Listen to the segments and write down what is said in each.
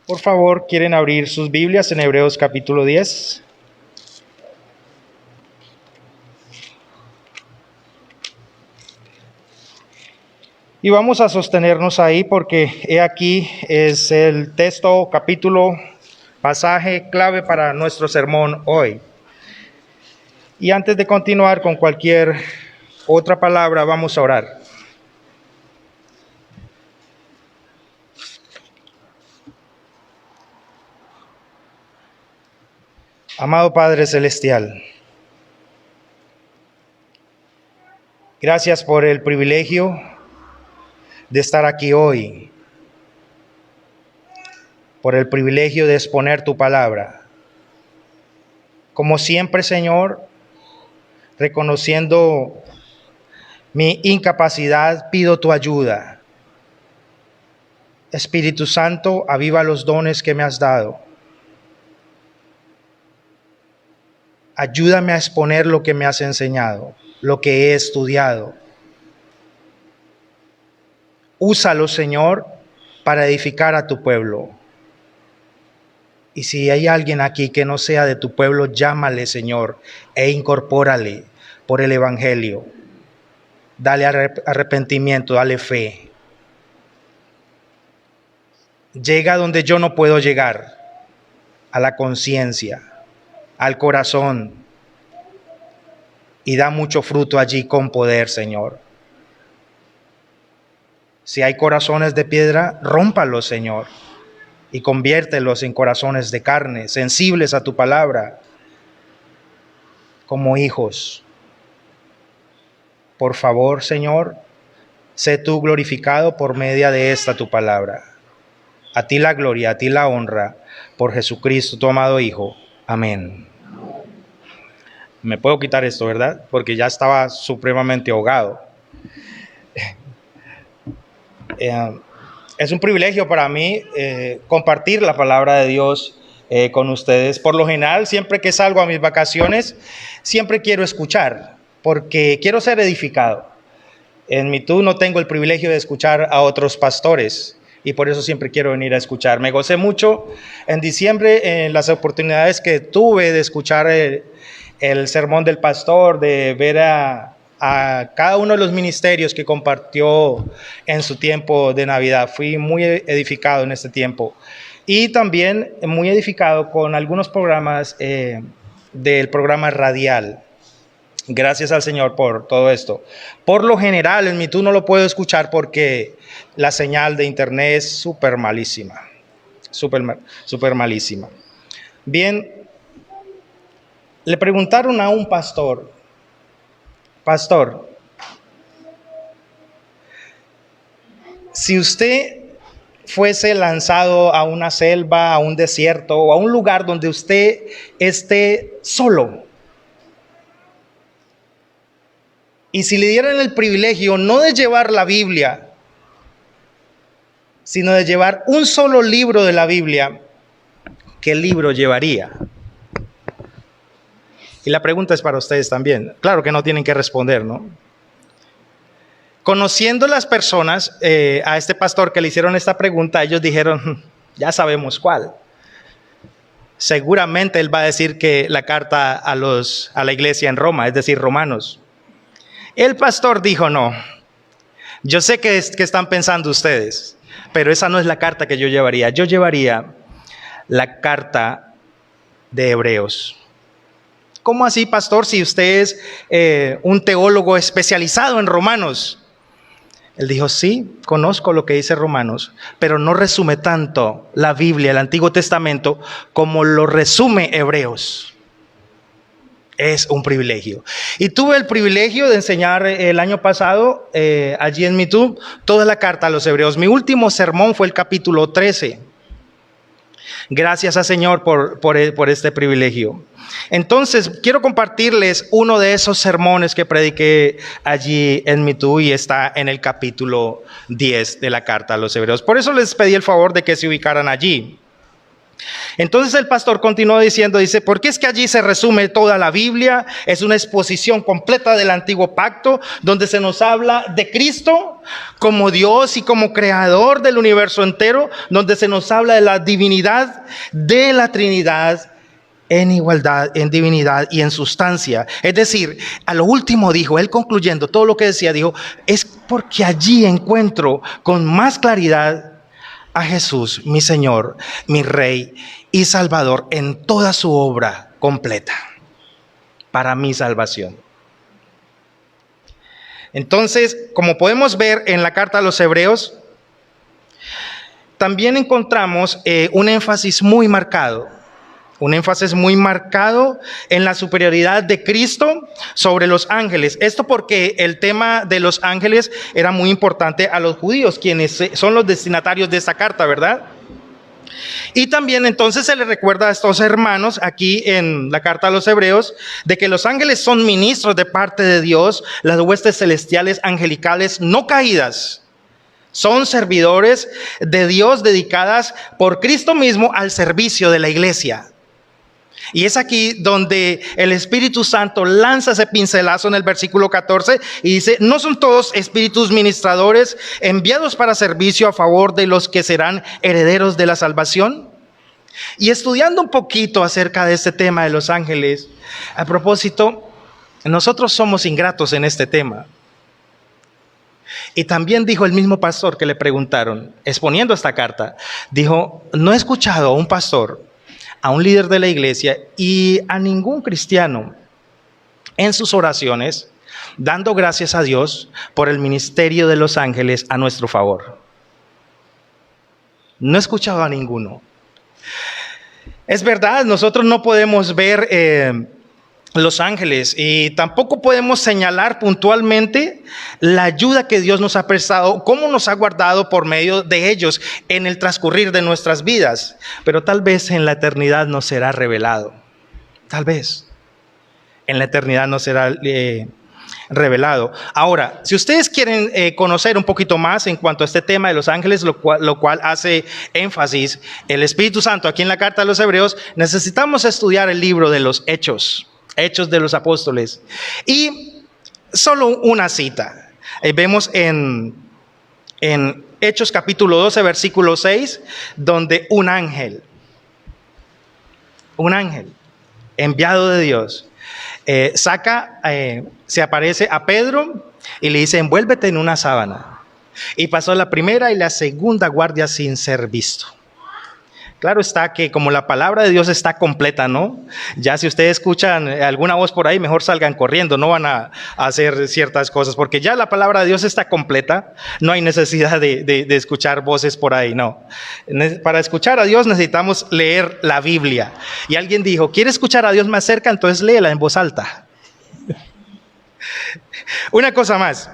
Por favor, ¿quieren abrir sus Biblias en Hebreos capítulo 10? Y vamos a sostenernos ahí porque he aquí es el texto, capítulo, pasaje clave para nuestro sermón hoy. Y antes de continuar con cualquier otra palabra, vamos a orar. Amado Padre Celestial, gracias por el privilegio de estar aquí hoy, por el privilegio de exponer tu palabra. Como siempre, Señor, reconociendo mi incapacidad, pido tu ayuda. Espíritu Santo, aviva los dones que me has dado. Ayúdame a exponer lo que me has enseñado, lo que he estudiado. Úsalo, Señor, para edificar a tu pueblo. Y si hay alguien aquí que no sea de tu pueblo, llámale, Señor, e incorpórale por el Evangelio. Dale arrepentimiento, dale fe. Llega donde yo no puedo llegar, a la conciencia, al corazón, y da mucho fruto allí con poder, Señor. Si hay corazones de piedra, rómpalos, Señor, y conviértelos en corazones de carne, sensibles a tu palabra, como hijos. Por favor, Señor, sé tú glorificado por medio de esta tu palabra. A ti la gloria, a ti la honra, por Jesucristo, tu amado Hijo. Amén. Me puedo quitar esto, ¿verdad? Porque ya estaba supremamente ahogado. Es un privilegio para mí compartir la palabra de Dios con ustedes. Por lo general, siempre que salgo a mis vacaciones, siempre quiero escuchar, porque quiero ser edificado. En Mitú no tengo el privilegio de escuchar a otros pastores, y por eso siempre quiero venir a escuchar. Me gocé mucho en diciembre en las oportunidades que tuve de escuchar el sermón del pastor, de ver a cada uno de los ministerios que compartió en su tiempo de Navidad. Fui muy edificado en este tiempo. Y también muy edificado con algunos programas del programa radial. Gracias al Señor por todo esto. Por lo general, en Mitú no lo puedo escuchar porque la señal de internet es súper malísima. Súper malísima. Bien, le preguntaron a un pastor, si usted fuese lanzado a una selva, a un desierto o a un lugar donde usted esté solo, y si le dieran el privilegio no de llevar la Biblia, sino de llevar un solo libro de la Biblia, ¿qué libro llevaría? Y la pregunta es para ustedes también. Claro que no tienen que responder, ¿no? Conociendo las personas, a este pastor que le hicieron esta pregunta, ellos dijeron, ya sabemos cuál. Seguramente él va a decir que la carta a la iglesia en Roma, es decir, Romanos. El pastor dijo, no, yo sé que están pensando ustedes, pero esa no es la carta que yo llevaría. Yo llevaría la carta de Hebreos. ¿Cómo así, pastor, si usted es un teólogo especializado en Romanos? Él dijo, sí, conozco lo que dice Romanos, pero no resume tanto la Biblia, el Antiguo Testamento, como lo resume Hebreos. Es un privilegio. Y tuve el privilegio de enseñar el año pasado, allí en Mitú, toda la carta a los Hebreos. Mi último sermón fue el capítulo 13. Gracias al Señor por este privilegio. Entonces, quiero compartirles uno de esos sermones que prediqué allí en Mitú y está en el capítulo 10 de la carta a los Hebreos. Por eso les pedí el favor de que se ubicaran allí. Entonces el pastor continuó diciendo, dice, porque es que allí se resume toda la Biblia, es una exposición completa del antiguo pacto, donde se nos habla de Cristo como Dios y como creador del universo entero, donde se nos habla de la divinidad de la Trinidad en igualdad, en divinidad y en sustancia. Es decir, a lo último dijo, él concluyendo todo lo que decía, dijo, es porque allí encuentro con más claridad a Jesús, mi Señor, mi Rey y Salvador, en toda su obra completa para mi salvación. Entonces, como podemos ver en la carta a los Hebreos, también encontramos un énfasis muy marcado en la superioridad de Cristo sobre los ángeles. Esto porque el tema de los ángeles era muy importante a los judíos, quienes son los destinatarios de esta carta, ¿verdad? Y también entonces se le recuerda a estos hermanos aquí en la carta a los Hebreos de que los ángeles son ministros de parte de Dios, las huestes celestiales angelicales no caídas. Son servidores de Dios dedicadas por Cristo mismo al servicio de la iglesia. Y es aquí donde el Espíritu Santo lanza ese pincelazo en el versículo 14 y dice, ¿no son todos espíritus ministradores enviados para servicio a favor de los que serán herederos de la salvación? Y estudiando un poquito acerca de este tema de los ángeles, a propósito, nosotros somos ingratos en este tema. Y también dijo el mismo pastor que le preguntaron, exponiendo esta carta, dijo, no he escuchado a un pastor, a un líder de la iglesia y a ningún cristiano en sus oraciones dando gracias a Dios por el ministerio de los ángeles a nuestro favor. No he escuchado a ninguno. Es verdad, nosotros no podemos ver los ángeles y tampoco podemos señalar puntualmente la ayuda que Dios nos ha prestado, cómo nos ha guardado por medio de ellos en el transcurrir de nuestras vidas, pero tal vez en la eternidad nos será revelado, tal vez en la eternidad nos será revelado. Ahora, si ustedes quieren conocer un poquito más en cuanto a este tema de los ángeles, lo cual hace énfasis el Espíritu Santo aquí en la carta a los Hebreos, necesitamos estudiar el libro de los Hechos de los Apóstoles. Y solo una cita. Vemos en Hechos capítulo 12, versículo 6, donde un ángel enviado de Dios, se aparece a Pedro y le dice, envuélvete en una sábana. Y pasó la primera y la segunda guardia sin ser visto. Claro está que como la palabra de Dios está completa, ¿no? Ya si ustedes escuchan alguna voz por ahí, mejor salgan corriendo, no van a hacer ciertas cosas, porque ya la palabra de Dios está completa, no hay necesidad de escuchar voces por ahí, no. Para escuchar a Dios necesitamos leer la Biblia. Y alguien dijo, ¿quiere escuchar a Dios más cerca? Entonces léela en voz alta. Una cosa más.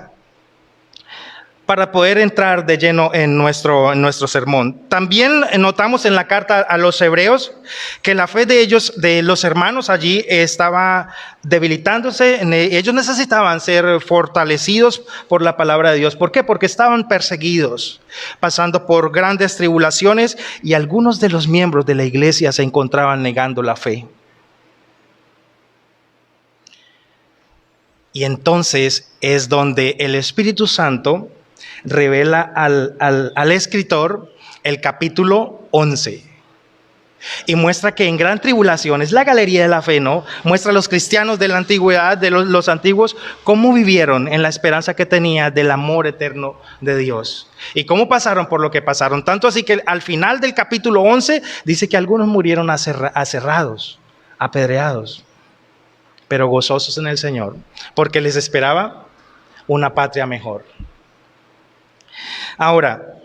Para poder entrar de lleno en nuestro sermón. También notamos en la carta a los Hebreos que la fe de ellos, de los hermanos allí, estaba debilitándose. Ellos necesitaban ser fortalecidos por la palabra de Dios. ¿Por qué? Porque estaban perseguidos, pasando por grandes tribulaciones y algunos de los miembros de la iglesia se encontraban negando la fe. Y entonces es donde el Espíritu Santo revela al escritor el capítulo 11 y muestra que en gran tribulación, es la galería de la fe, ¿no? Muestra a los cristianos de la antigüedad, de los antiguos, cómo vivieron en la esperanza que tenía del amor eterno de Dios y cómo pasaron por lo que pasaron, tanto así que al final del capítulo 11 dice que algunos murieron aserrados, apedreados, pero gozosos en el Señor, porque les esperaba una patria mejor. Ahora,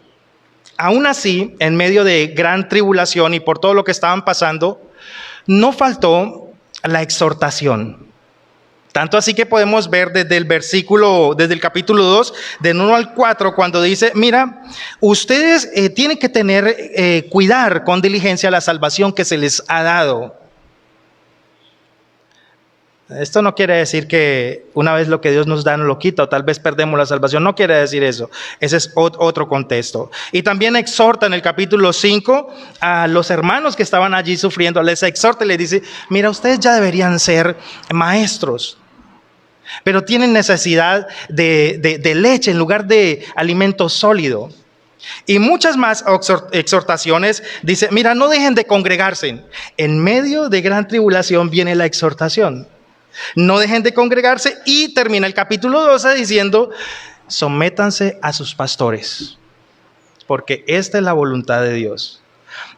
aún así, en medio de gran tribulación y por todo lo que estaban pasando, no faltó la exhortación. Tanto así que podemos ver desde el capítulo 2, del 1 al 4, cuando dice, mira, ustedes tienen que cuidar con diligencia la salvación que se les ha dado. Esto no quiere decir que una vez lo que Dios nos da no lo quita o tal vez perdemos la salvación. No quiere decir eso. Ese es otro contexto. Y también exhorta en el capítulo 5 a los hermanos que estaban allí sufriendo. Les exhorta y les dice, mira, ustedes ya deberían ser maestros, pero tienen necesidad de leche en lugar de alimento sólido. Y muchas más exhortaciones. Dice, mira, no dejen de congregarse. En medio de gran tribulación viene la exhortación. No dejen de congregarse, y termina el capítulo 12 diciendo, sométanse a sus pastores, porque esta es la voluntad de Dios.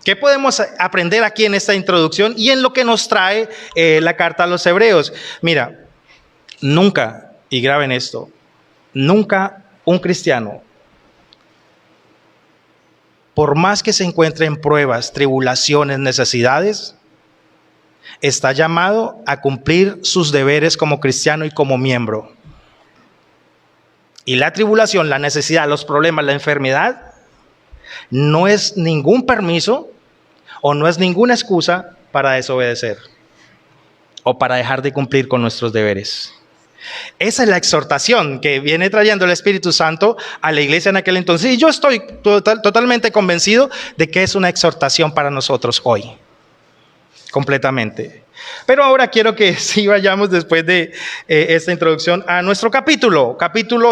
¿Qué podemos aprender aquí en esta introducción y en lo que nos trae la carta a los hebreos? Mira, nunca, y graben esto, nunca un cristiano, por más que se encuentre en pruebas, tribulaciones, necesidades, está llamado a cumplir sus deberes como cristiano y como miembro. Y la tribulación, la necesidad, los problemas, la enfermedad, no es ningún permiso o no es ninguna excusa para desobedecer o para dejar de cumplir con nuestros deberes. Esa es la exhortación que viene trayendo el Espíritu Santo a la iglesia en aquel entonces. Y yo estoy totalmente convencido de que es una exhortación para nosotros hoy. Completamente. Pero ahora quiero que sí vayamos, después de esta introducción, a nuestro capítulo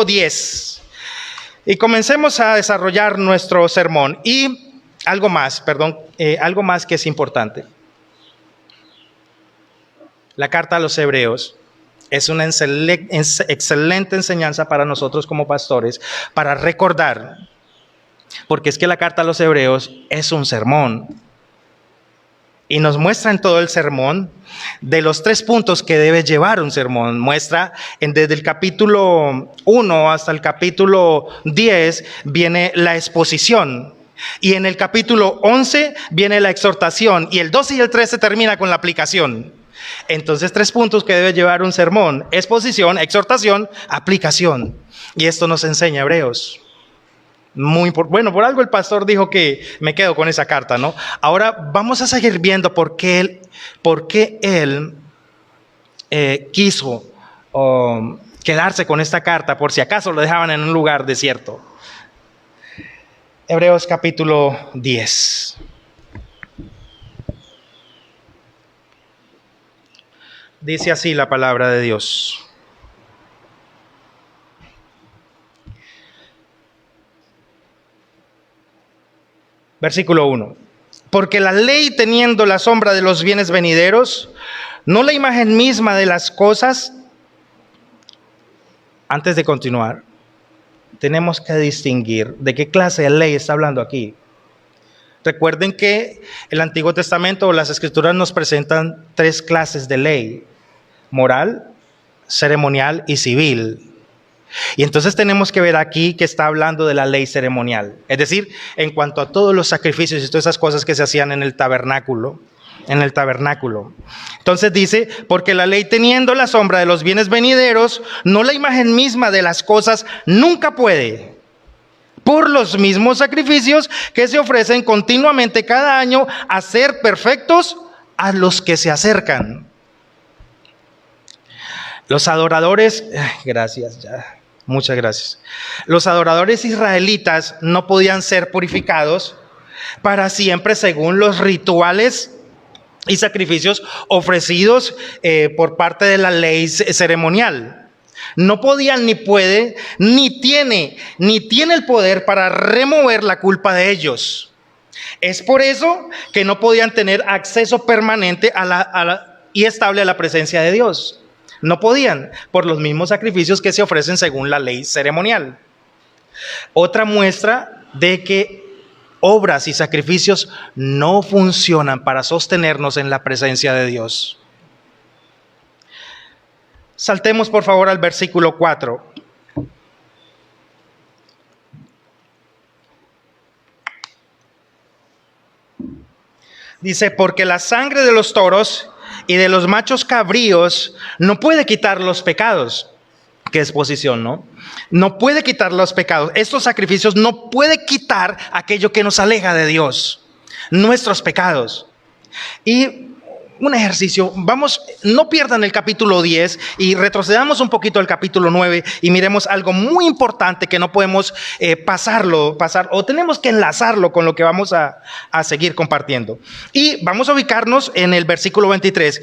10. Y comencemos a desarrollar nuestro sermón. Y algo más que es importante. La carta a los hebreos es una excelente enseñanza para nosotros como pastores, para recordar, porque es que la carta a los hebreos es un sermón. Y nos muestra en todo el sermón de los 3 puntos que debe llevar un sermón. Muestra desde el capítulo 1 hasta el capítulo 10 viene la exposición. Y en el capítulo 11 viene la exhortación. Y el 12 y el 13 termina con la aplicación. Entonces 3 puntos que debe llevar un sermón: exposición, exhortación, aplicación. Y esto nos enseña Hebreos. Bueno, por algo el pastor dijo que me quedo con esa carta, ¿no? Ahora vamos a seguir viendo por qué él quiso quedarse con esta carta, por si acaso lo dejaban en un lugar desierto. Hebreos capítulo 10. Dice así la palabra de Dios. Versículo 1. Porque la ley, teniendo la sombra de los bienes venideros, no la imagen misma de las cosas. Antes de continuar, tenemos que distinguir de qué clase de ley está hablando aquí. Recuerden que el Antiguo Testamento o las Escrituras nos presentan 3 clases de ley: moral, ceremonial y civil. Y entonces tenemos que ver aquí que está hablando de la ley ceremonial, es decir, en cuanto a todos los sacrificios y todas esas cosas que se hacían en el tabernáculo. Entonces dice, porque la ley, teniendo la sombra de los bienes venideros, no la imagen misma de las cosas, nunca puede, por los mismos sacrificios que se ofrecen continuamente cada año, hacer perfectos a los que se acercan. Los adoradores, muchas gracias. Los adoradores israelitas no podían ser purificados para siempre según los rituales y sacrificios ofrecidos por parte de la ley ceremonial. No podían, ni puede, ni tiene el poder para remover la culpa de ellos. Es por eso que no podían tener acceso permanente y estable a la presencia de Dios. No podían, por los mismos sacrificios que se ofrecen según la ley ceremonial. Otra muestra de que obras y sacrificios no funcionan para sostenernos en la presencia de Dios. Saltemos por favor al versículo 4. Dice, porque la sangre de los toros y de los machos cabríos no puede quitar los pecados. Qué exposición, ¿no? No puede quitar los pecados. Estos sacrificios no pueden quitar aquello que nos aleja de Dios, nuestros pecados. Y un ejercicio. Vamos, no pierdan el capítulo 10 y retrocedamos un poquito al capítulo 9 y miremos algo muy importante que no podemos pasar o tenemos que enlazarlo con lo que vamos a seguir compartiendo. Y vamos a ubicarnos en el versículo 23.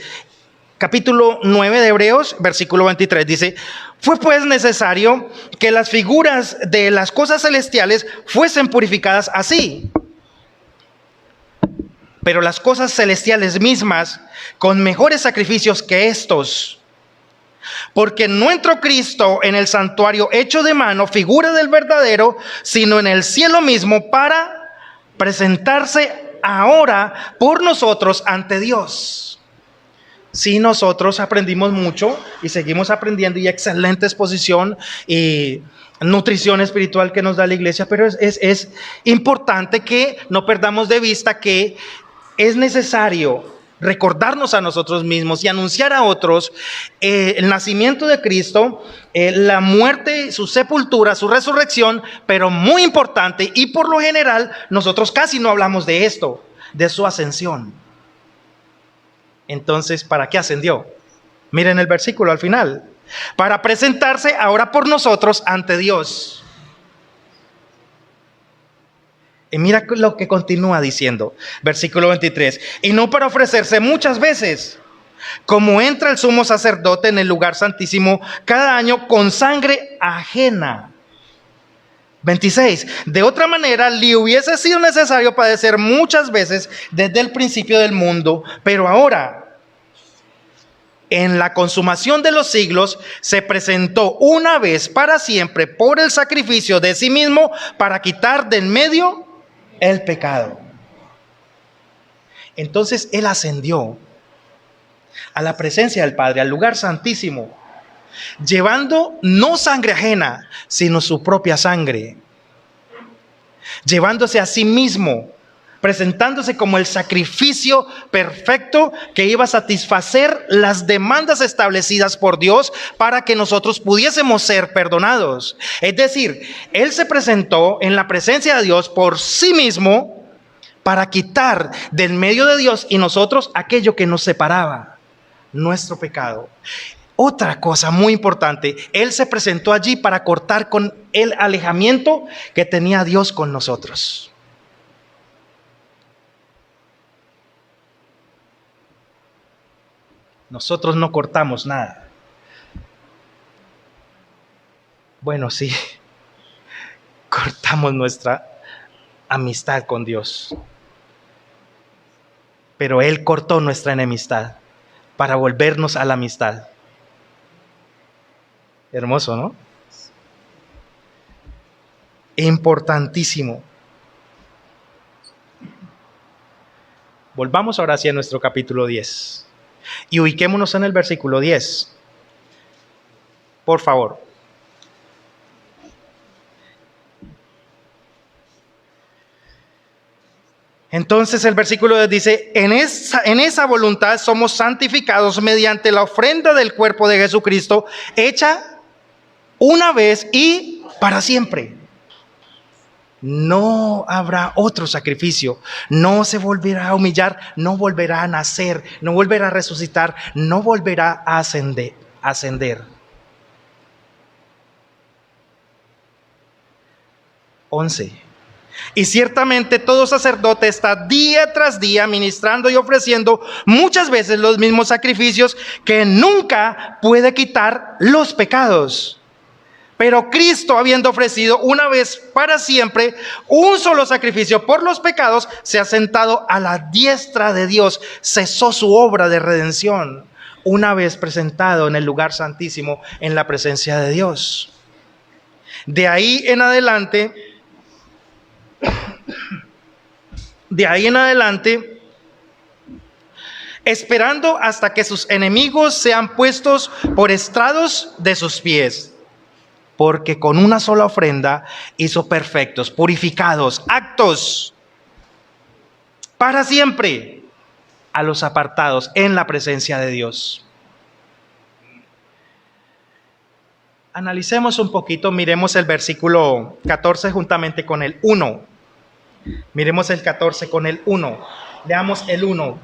Capítulo 9 de Hebreos, versículo 23 dice: fue pues necesario que las figuras de las cosas celestiales fuesen purificadas así, pero las cosas celestiales mismas con mejores sacrificios que estos. Porque no entró Cristo en el santuario hecho de mano, figura del verdadero, sino en el cielo mismo para presentarse ahora por nosotros ante Dios. Sí, nosotros aprendimos mucho y seguimos aprendiendo, y excelente exposición y nutrición espiritual que nos da la iglesia, pero es importante que no perdamos de vista que es necesario recordarnos a nosotros mismos y anunciar a otros el nacimiento de Cristo, la muerte, su sepultura, su resurrección, pero muy importante, y por lo general nosotros casi no hablamos de esto, de su ascensión. Entonces, ¿para qué ascendió? Miren el versículo al final: para presentarse ahora por nosotros ante Dios. Y mira lo que continúa diciendo, versículo 23: y no para ofrecerse muchas veces, como entra el sumo sacerdote en el lugar santísimo cada año con sangre ajena. 26: de otra manera le hubiese sido necesario padecer muchas veces desde el principio del mundo, pero ahora, en la consumación de los siglos, se presentó una vez para siempre por el sacrificio de sí mismo para quitar de en medio el pecado. Entonces Él ascendió a la presencia del Padre, al lugar santísimo, llevando no sangre ajena, sino su propia sangre, llevándose a sí mismo, presentándose como el sacrificio perfecto que iba a satisfacer las demandas establecidas por Dios para que nosotros pudiésemos ser perdonados. Es decir, Él se presentó en la presencia de Dios por sí mismo para quitar del medio de Dios y nosotros aquello que nos separaba, nuestro pecado. Otra cosa muy importante: Él se presentó allí para cortar con el alejamiento que tenía Dios con nosotros. Nosotros no cortamos nada. Bueno, sí, cortamos nuestra amistad con Dios, pero Él cortó nuestra enemistad para volvernos a la amistad. Hermoso, ¿no? Importantísimo. Volvamos ahora hacia nuestro capítulo 10 y ubiquémonos en el versículo 10. Por favor. Entonces el versículo 10 dice: en esa voluntad somos santificados mediante la ofrenda del cuerpo de Jesucristo, hecha una vez y para siempre. No habrá otro sacrificio, no se volverá a humillar, no volverá a nacer, no volverá a resucitar, no volverá a ascender. 11. Y ciertamente todo sacerdote está día tras día ministrando y ofreciendo muchas veces los mismos sacrificios, que nunca puede quitar los pecados. Pero Cristo, habiendo ofrecido una vez para siempre un solo sacrificio por los pecados, se ha sentado a la diestra de Dios, cesó su obra de redención, una vez presentado en el lugar santísimo en la presencia de Dios. De ahí en adelante, esperando hasta que sus enemigos sean puestos por estrados de sus pies. Porque con una sola ofrenda hizo perfectos, purificados, aptos para siempre a los apartados en la presencia de Dios. Analicemos un poquito, miremos el versículo 14 juntamente con el 1. Miremos el 14 con el 1. Leamos el 1.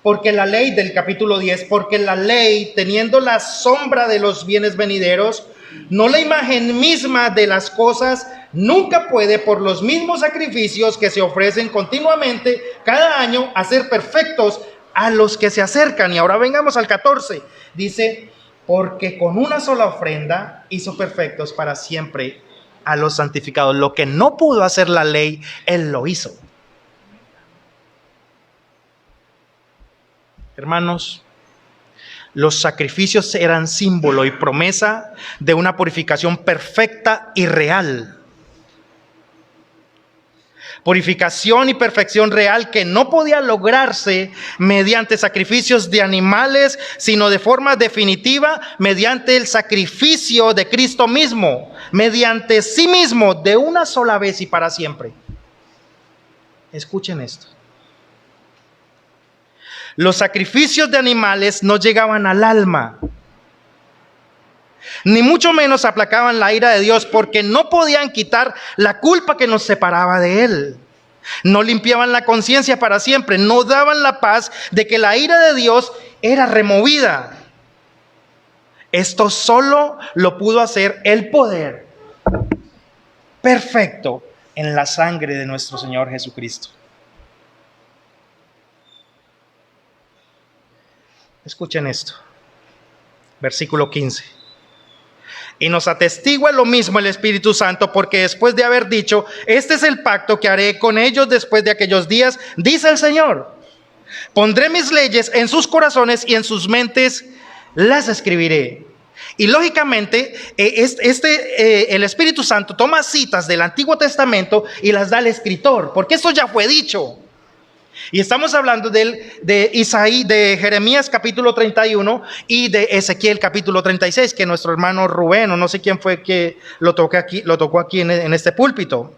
Porque la ley del capítulo 10, porque la ley, teniendo la sombra de los bienes venideros, no la imagen misma de las cosas, nunca puede por los mismos sacrificios que se ofrecen continuamente cada año hacer perfectos a los que se acercan. Y ahora vengamos al 14. Dice, porque con una sola ofrenda hizo perfectos para siempre a los santificados. Lo que no pudo hacer la ley, Él lo hizo. Hermanos, los sacrificios eran símbolo y promesa de una purificación perfecta y real. Purificación y perfección real que no podía lograrse mediante sacrificios de animales, sino de forma definitiva mediante el sacrificio de Cristo mismo, mediante sí mismo, de una sola vez y para siempre. Escuchen esto. Los sacrificios de animales no llegaban al alma, ni mucho menos aplacaban la ira de Dios, porque no podían quitar la culpa que nos separaba de Él. No limpiaban la conciencia para siempre, no daban la paz de que la ira de Dios era removida. Esto solo lo pudo hacer el poder perfecto en la sangre de nuestro Señor Jesucristo. Escuchen esto, versículo 15. Y nos atestigua lo mismo el Espíritu Santo, porque después de haber dicho, este es el pacto que haré con ellos después de aquellos días, dice el Señor, pondré mis leyes en sus corazones y en sus mentes las escribiré. Y lógicamente, el Espíritu Santo toma citas del Antiguo Testamento y las da al escritor, porque esto ya fue dicho. Y estamos hablando de Jeremías capítulo 31 y de Ezequiel capítulo 36, que nuestro hermano Rubén, o no sé quién fue que lo tocó aquí en este púlpito.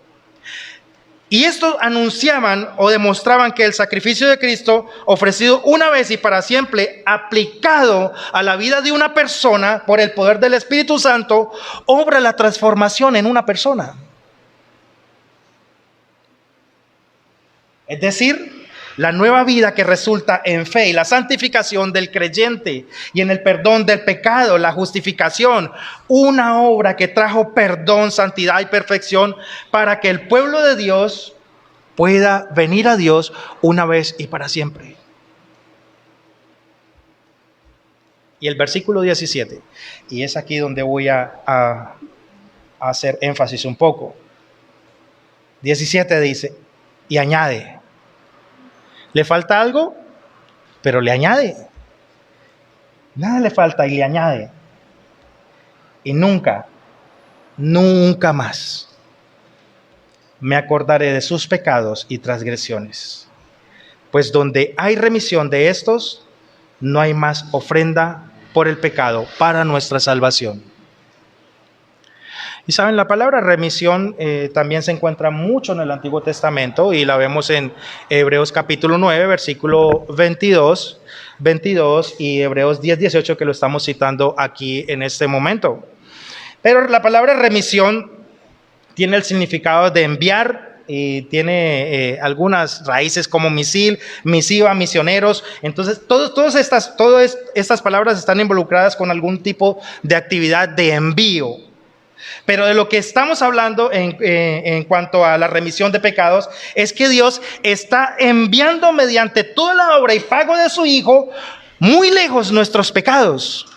Y estos anunciaban o demostraban que el sacrificio de Cristo, ofrecido una vez y para siempre, aplicado a la vida de una persona por el poder del Espíritu Santo, obra la transformación en una persona. Es decir, la nueva vida que resulta en fe y la santificación del creyente y en el perdón del pecado, la justificación, una obra que trajo perdón, santidad y perfección para que el pueblo de Dios pueda venir a Dios una vez y para siempre. Y el versículo 17, y es aquí donde voy a hacer énfasis un poco. 17 dice, y añade. ¿Le falta algo? Pero le añade. Nada le falta y le añade. Y nunca más me acordaré de sus pecados y transgresiones. Pues donde hay remisión de estos, no hay más ofrenda por el pecado para nuestra salvación. Y saben, la palabra remisión también se encuentra mucho en el Antiguo Testamento y la vemos en Hebreos capítulo 9, versículo 22 y Hebreos 10, 18, que lo estamos citando aquí en este momento. Pero la palabra remisión tiene el significado de enviar y tiene algunas raíces como misil, misiva, misioneros. Entonces, todas estas palabras están involucradas con algún tipo de actividad de envío. Pero de lo que estamos hablando en cuanto a la remisión de pecados es que Dios está enviando mediante toda la obra y pago de su Hijo muy lejos nuestros pecados.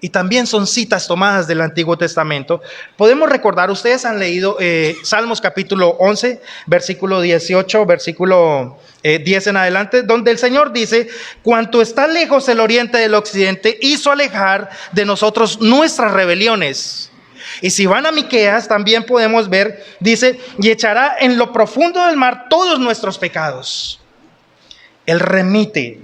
Y también son citas tomadas del Antiguo Testamento. Podemos recordar, ustedes han leído Salmos capítulo 11, versículo 18, versículo 10 en adelante, donde el Señor dice, cuanto está lejos el oriente del occidente, hizo alejar de nosotros nuestras rebeliones. Y si van a Miqueas, también podemos ver, dice, y echará en lo profundo del mar todos nuestros pecados. Él remite,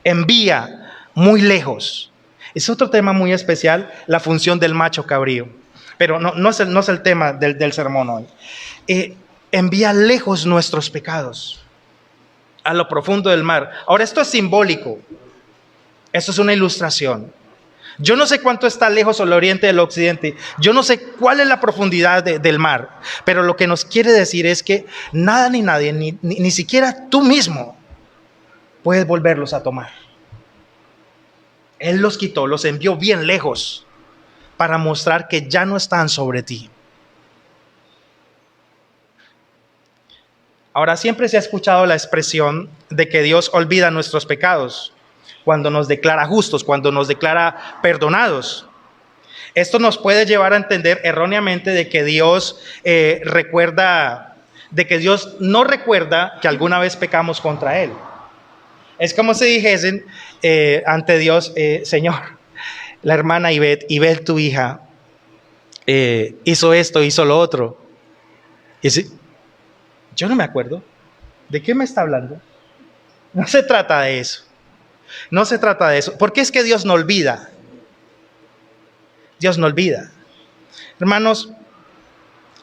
envía muy lejos. Es otro tema muy especial, la función del macho cabrío. Pero no es el tema del sermón hoy. Envía lejos nuestros pecados, a lo profundo del mar. Ahora, esto es simbólico. Esto es una ilustración. Yo no sé cuánto está lejos el oriente del occidente. Yo no sé cuál es la profundidad del mar. Pero lo que nos quiere decir es que nada ni nadie, ni siquiera tú mismo, puedes volverlos a tomar. Él los quitó, los envió bien lejos para mostrar que ya no están sobre ti. Ahora, siempre se ha escuchado la expresión de que Dios olvida nuestros pecados cuando nos declara justos, cuando nos declara perdonados. Esto nos puede llevar a entender erróneamente de que Dios no recuerda que alguna vez pecamos contra Él. Es como si dijesen ante Dios, Señor, la hermana Ivette, tu hija, hizo esto, hizo lo otro. Y si, yo no me acuerdo. ¿De qué me está hablando? No se trata de eso. No se trata de eso. Porque es que Dios no olvida. Dios no olvida. Hermanos,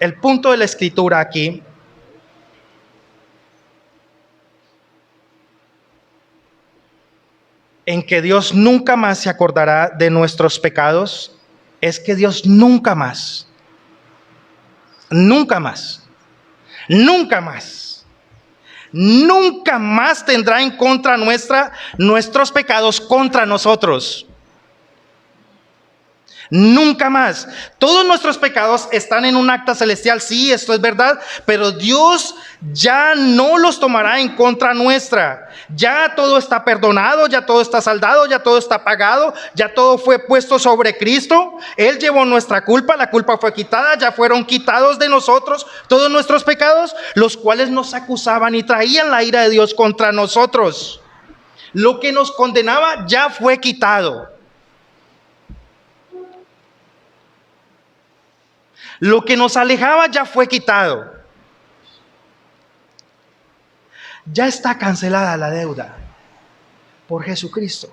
el punto de la escritura aquí en que Dios nunca más se acordará de nuestros pecados es que Dios nunca más, nunca más, nunca más, nunca más tendrá en contra nuestra nuestros pecados contra nosotros. Nunca más. Todos nuestros pecados están en un acta celestial, sí, esto es verdad, pero Dios ya no los tomará en contra nuestra. Ya todo está perdonado, ya todo está saldado, ya todo está pagado, ya todo fue puesto sobre Cristo. Él llevó nuestra culpa, la culpa fue quitada, ya fueron quitados de nosotros todos nuestros pecados, los cuales nos acusaban y traían la ira de Dios contra nosotros. Lo que nos condenaba ya fue quitado. Lo que nos alejaba ya fue quitado. Ya está cancelada la deuda por Jesucristo.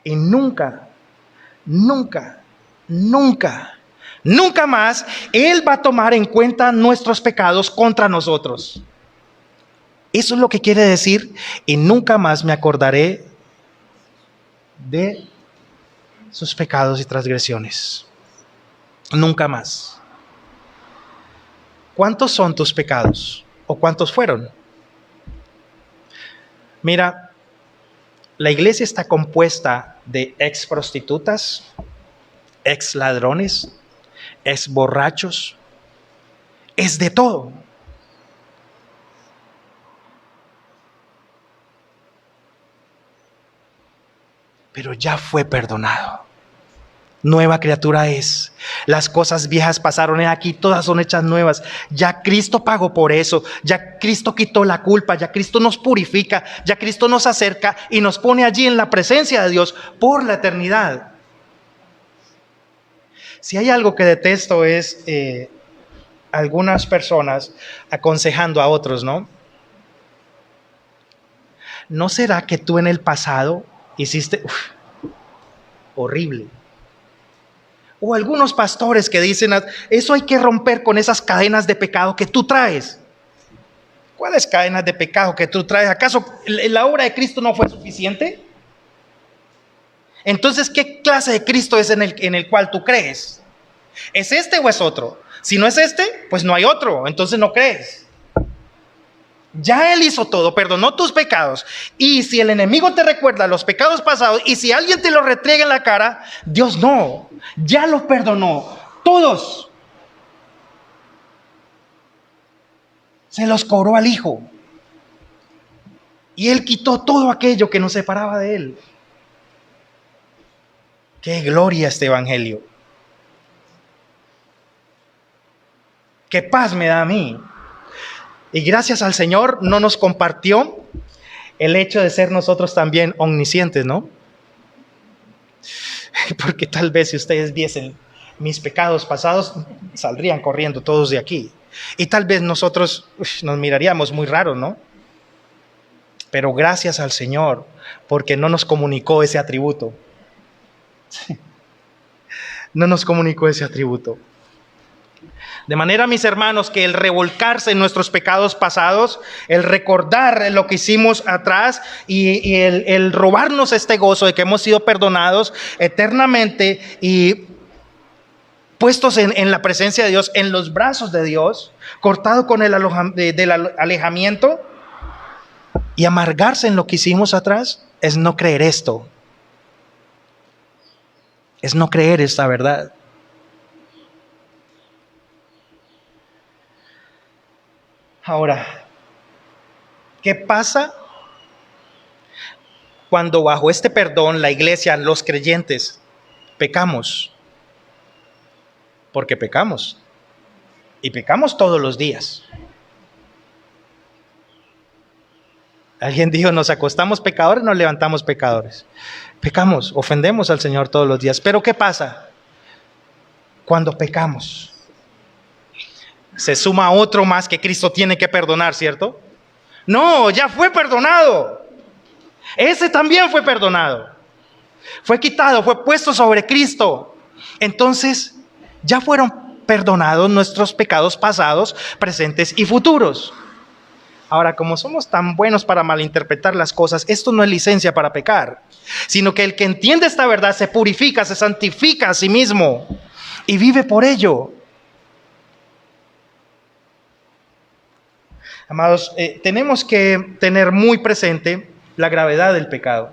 Y nunca, nunca, nunca, nunca más Él va a tomar en cuenta nuestros pecados contra nosotros. Eso es lo que quiere decir, y nunca más me acordaré de sus pecados y transgresiones. Nunca más. ¿Cuántos son tus pecados? ¿O cuántos fueron? Mira, la iglesia está compuesta de ex prostitutas, ex ladrones, ex borrachos, es de todo. Pero ya fue perdonado. Nueva criatura es. Las cosas viejas pasaron, aquí todas son hechas nuevas. Ya Cristo pagó por eso. Ya Cristo quitó la culpa. Ya Cristo nos purifica. Ya Cristo nos acerca y nos pone allí en la presencia de Dios por la eternidad. Si hay algo que detesto es algunas personas aconsejando a otros, ¿no? ¿No será que tú en el pasado hiciste horrible? O algunos pastores que dicen, eso hay que romper con esas cadenas de pecado que tú traes. ¿Cuáles cadenas de pecado que tú traes? ¿Acaso la obra de Cristo no fue suficiente? Entonces, ¿qué clase de Cristo es en el cual tú crees? ¿Es este o es otro? Si no es este, pues no hay otro, entonces no crees. Ya Él hizo todo, perdonó tus pecados. Y si el enemigo te recuerda los pecados pasados, y si alguien te los retriega en la cara, Dios no, ya los perdonó, todos. Se los cobró al Hijo. Y Él quitó todo aquello que nos separaba de Él. ¡Qué gloria este evangelio! ¡Qué paz me da a mí! Y gracias al Señor no nos compartió el hecho de ser nosotros también omniscientes, ¿no? Porque tal vez si ustedes viesen mis pecados pasados, saldrían corriendo todos de aquí. Y tal vez nosotros nos miraríamos muy raros, ¿no? Pero gracias al Señor, porque no nos comunicó ese atributo. No nos comunicó ese atributo. De manera, mis hermanos, que el revolcarse en nuestros pecados pasados, el recordar lo que hicimos atrás y el robarnos este gozo de que hemos sido perdonados eternamente y puestos en la presencia de Dios, en los brazos de Dios, cortado con el del alejamiento y amargarse en lo que hicimos atrás, es no creer esto. Es no creer esta verdad. Ahora, ¿qué pasa cuando bajo este perdón la iglesia, los creyentes, pecamos? Porque pecamos. Y pecamos todos los días. Alguien dijo, nos acostamos pecadores, nos levantamos pecadores. Pecamos, ofendemos al Señor todos los días. Pero ¿qué pasa cuando pecamos? Se suma otro más que Cristo tiene que perdonar, ¿cierto? No, ya fue perdonado. Ese también fue perdonado. Fue quitado, fue puesto sobre Cristo. Entonces, ya fueron perdonados nuestros pecados pasados, presentes y futuros. Ahora, como somos tan buenos para malinterpretar las cosas, esto no es licencia para pecar, sino que el que entiende esta verdad se purifica, se santifica a sí mismo y vive por ello. Amados, tenemos que tener muy presente la gravedad del pecado,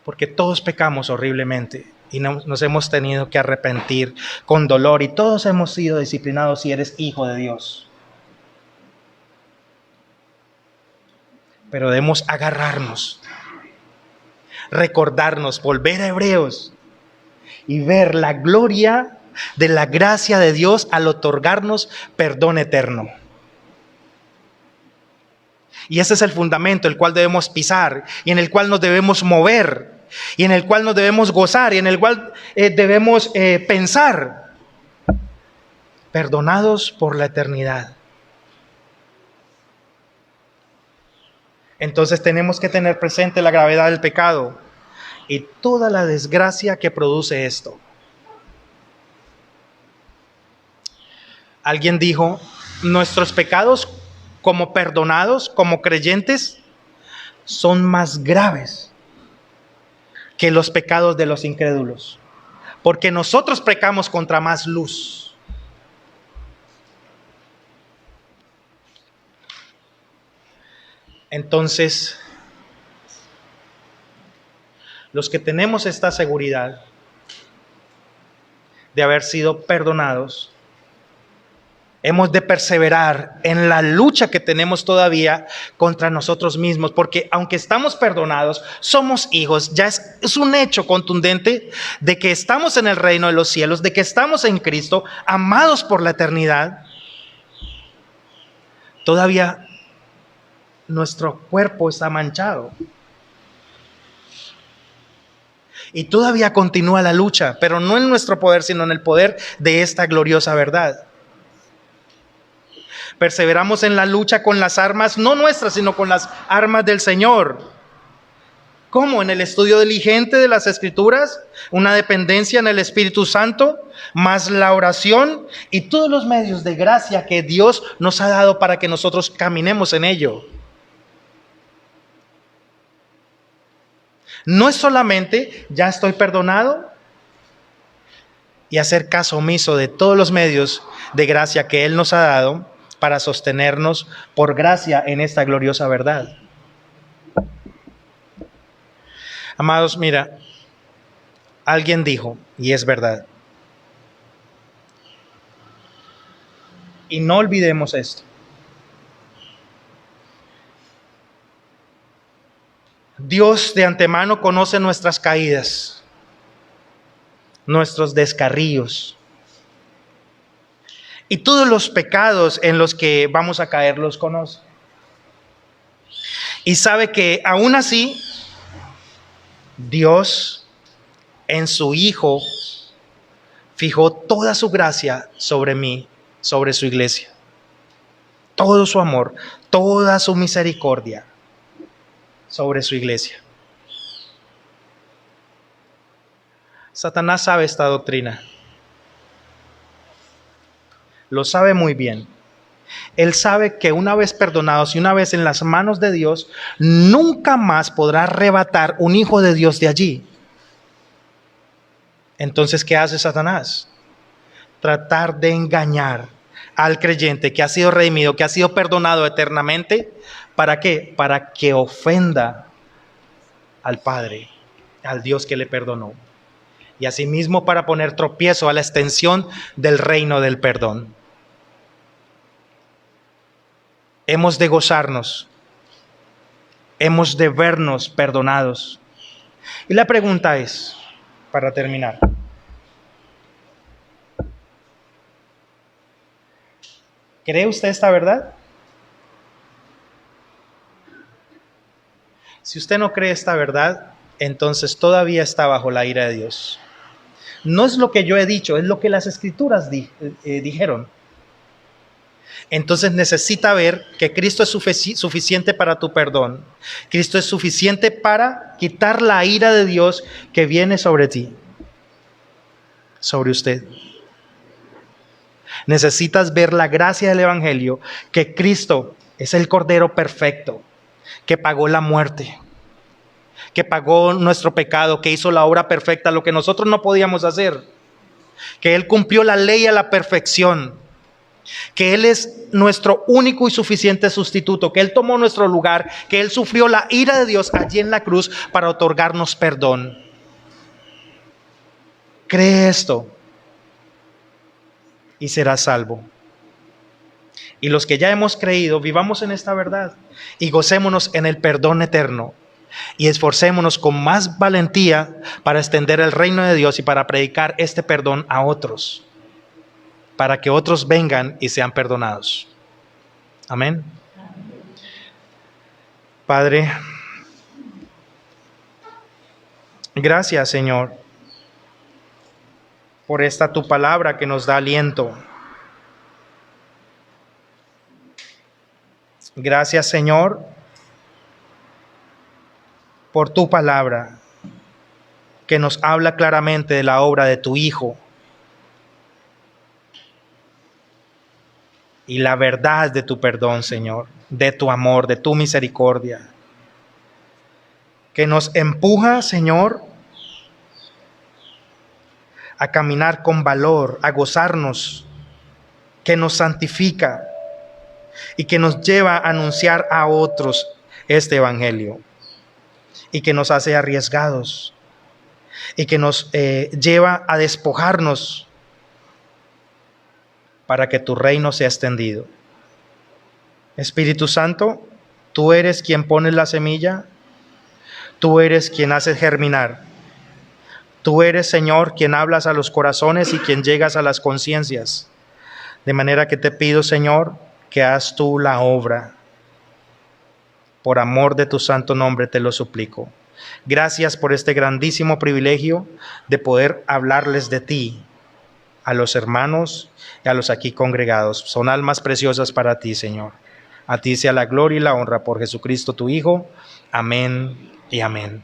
porque todos pecamos horriblemente y nos hemos tenido que arrepentir con dolor y todos hemos sido disciplinados si eres hijo de Dios. Pero debemos agarrarnos, recordarnos, volver a Hebreos y ver la gloria de la gracia de Dios al otorgarnos perdón eterno. Y ese es el fundamento, el cual debemos pisar y en el cual nos debemos mover y en el cual nos debemos gozar y en el cual debemos pensar. Perdonados por la eternidad. Entonces tenemos que tener presente la gravedad del pecado y toda la desgracia que produce esto. Alguien dijo, nuestros pecados como perdonados, como creyentes, son más graves que los pecados de los incrédulos, porque nosotros pecamos contra más luz. Entonces, los que tenemos esta seguridad de haber sido perdonados, hemos de perseverar en la lucha que tenemos todavía contra nosotros mismos, porque aunque estamos perdonados, somos hijos, ya es un hecho contundente de que estamos en el reino de los cielos, de que estamos en Cristo, amados por la eternidad. Todavía nuestro cuerpo está manchado. Y todavía continúa la lucha, pero no en nuestro poder, sino en el poder de esta gloriosa verdad. Perseveramos en la lucha con las armas, no nuestras, sino con las armas del Señor. ¿Cómo? En el estudio diligente de las Escrituras, una dependencia en el Espíritu Santo, más la oración y todos los medios de gracia que Dios nos ha dado para que nosotros caminemos en ello. No es solamente ya estoy perdonado y hacer caso omiso de todos los medios de gracia que Él nos ha dado para sostenernos por gracia en esta gloriosa verdad. Amados, mira, alguien dijo, y es verdad, y no olvidemos esto: Dios de antemano conoce nuestras caídas, nuestros descarríos y todos los pecados en los que vamos a caer los conoce. Y sabe que aún así, Dios en su Hijo fijó toda su gracia sobre mí, sobre su iglesia. Todo su amor, toda su misericordia sobre su iglesia. Satanás sabe esta doctrina. lo sabe muy bien. Él sabe que una vez perdonados y una vez en las manos de Dios, nunca más podrá arrebatar un hijo de Dios de allí. Entonces, ¿qué hace Satanás? Tratar de engañar al creyente que ha sido redimido, que ha sido perdonado eternamente. ¿Para qué? Para que ofenda al Padre, al Dios que le perdonó. Y asimismo para poner tropiezo a la extensión del reino del perdón. Hemos de gozarnos, hemos de vernos perdonados. Y la pregunta es, para terminar, ¿cree usted esta verdad? Si usted no cree esta verdad, entonces todavía está bajo la ira de Dios. No es lo que yo he dicho, es lo que las Escrituras dijeron. Entonces necesita ver que Cristo es suficiente para tu perdón. Cristo es suficiente para quitar la ira de Dios que viene sobre ti, sobre usted. Necesitas ver la gracia del Evangelio, que Cristo es el Cordero perfecto, que pagó la muerte, que pagó nuestro pecado, que hizo la obra perfecta, lo que nosotros no podíamos hacer, que Él cumplió la ley a la perfección, que Él es nuestro único y suficiente sustituto, que Él tomó nuestro lugar, que Él sufrió la ira de Dios allí en la cruz para otorgarnos perdón. Cree esto y serás salvo. Y los que ya hemos creído, vivamos en esta verdad y gocémonos en el perdón eterno. Y esforcémonos con más valentía para extender el reino de Dios y para predicar este perdón a otros, para que otros vengan y sean perdonados. Amén. Padre, gracias, Señor, por esta tu palabra que nos da aliento. Gracias, Señor, por tu palabra que nos habla claramente de la obra de tu Hijo y la verdad de tu perdón, Señor, de tu amor, de tu misericordia, que nos empuja, Señor, a caminar con valor, a gozarnos, que nos santifica y que nos lleva a anunciar a otros este evangelio y que nos hace arriesgados y que nos lleva a despojarnos para que tu reino sea extendido. Espíritu Santo, tú eres quien pone la semilla, tú eres quien hace germinar, tú eres, Señor, quien hablas a los corazones y quien llegas a las conciencias. De manera que te pido, Señor, que hagas tú la obra. Por amor de tu santo nombre te lo suplico. Gracias por este grandísimo privilegio de poder hablarles de ti a los hermanos y a los aquí congregados. Son almas preciosas para ti, Señor. A ti sea la gloria y la honra por Jesucristo tu Hijo. Amén y amén.